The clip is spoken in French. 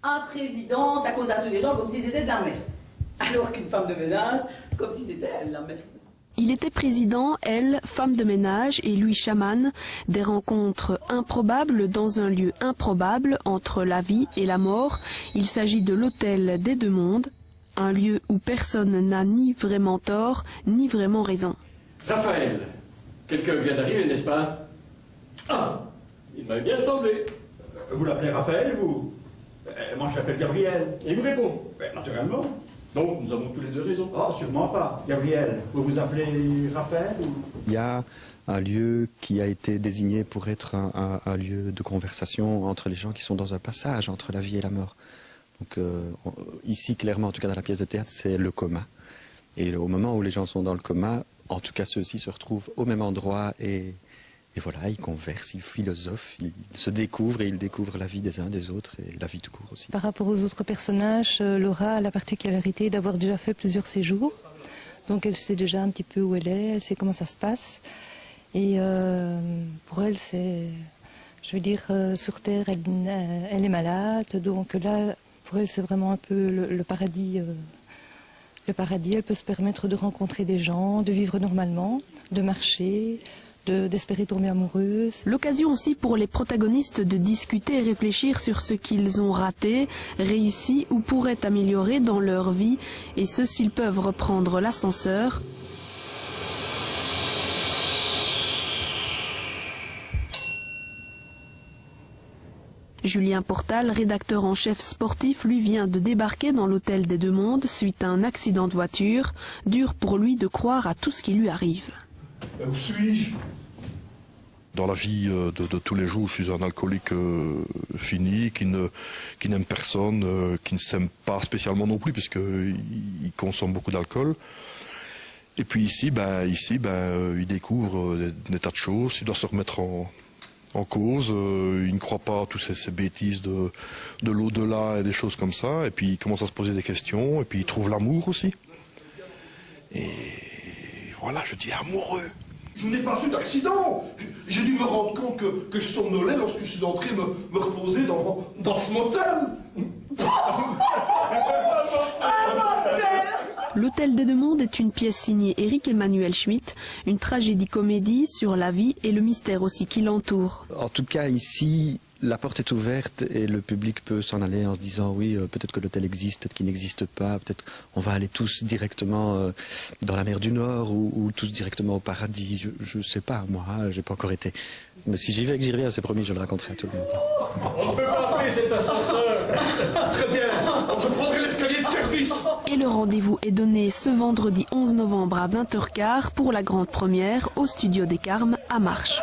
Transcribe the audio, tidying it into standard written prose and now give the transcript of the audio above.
Un président, ça cause à tous les gens comme si c'était de la merde. Alors qu'une femme de ménage, comme si c'était elle la merde. Il était président, elle, femme de ménage, et lui chaman, des rencontres improbables dans un lieu improbable entre la vie et la mort. Il s'agit de l'hôtel des Deux Mondes, un lieu où personne n'a ni vraiment tort, ni vraiment raison. Raphaël, quelqu'un vient d'arriver, n'est-ce pas? Ah, il m'a bien semblé. Vous l'appelez Raphaël, vous? Moi, je l'appelle Gabriel. Et il vous répond? Naturellement. Donc, nous avons tous les deux raison. Oh, sûrement pas. Gabriel, vous vous appelez Raphaël ou... Il y a un lieu qui a été désigné pour être un lieu de conversation entre les gens qui sont dans un passage entre la vie et la mort. Donc ici, clairement, en tout cas dans la pièce de théâtre, c'est le coma. Et au moment où les gens sont dans le coma, en tout cas ceux-ci se retrouvent au même endroit et voilà, ils conversent, ils philosophent, ils se découvrent et ils découvrent la vie des uns des autres et la vie tout court aussi. Par rapport aux autres personnages, Laura a la particularité d'avoir déjà fait plusieurs séjours. Donc elle sait déjà un petit peu où elle est, elle sait comment ça se passe. Et pour elle, c'est, je veux dire, sur Terre, elle est malade. Donc là, pour elle, c'est vraiment un peu le paradis. Le paradis, elle peut se permettre de rencontrer des gens, de vivre normalement, de marcher, d'espérer tomber amoureuse. L'occasion aussi pour les protagonistes de discuter et réfléchir sur ce qu'ils ont raté, réussi ou pourraient améliorer dans leur vie, et ce s'ils peuvent reprendre l'ascenseur. Julien Portal, rédacteur en chef sportif, lui vient de débarquer dans l'hôtel des Deux Mondes suite à un accident de voiture. Dur pour lui de croire à tout ce qui lui arrive. Où suis-je? Dans la vie de tous les jours, je suis un alcoolique fini, qui n'aime personne, qui ne s'aime pas spécialement non plus, puisqu'il consomme beaucoup d'alcool. Et puis ici, il découvre des tas de choses, il doit se remettre en cause, il ne croit pas à toutes ces bêtises de l'au-delà et des choses comme ça, et puis il commence à se poser des questions, et puis il trouve l'amour aussi. Et voilà, je dis amoureux. Je n'ai pas eu d'accident. J'ai dû me rendre compte que je somnolais lorsque je suis entré me reposer dans ce motel. L'hôtel des Deux Mondes est une pièce signée Éric Emmanuel Schmitt, une tragédie-comédie sur la vie et le mystère aussi qui l'entoure. En tout cas ici, la porte est ouverte et le public peut s'en aller en se disant oui, peut-être que l'hôtel existe, peut-être qu'il n'existe pas, peut-être on va aller tous directement dans la mer du Nord ou tous directement au paradis. Je ne sais pas, moi, j'ai pas encore été. Mais si j'y vais et que j'y reviens, c'est promis, je le raconterai à tout le monde. On ne peut pas appeler cet ascenseur. Très bien, je prendrai l'escalier de service. Et le rendez-vous est donné ce vendredi 11 novembre à 20h15 pour la grande première au Studio des Carmes à Marche.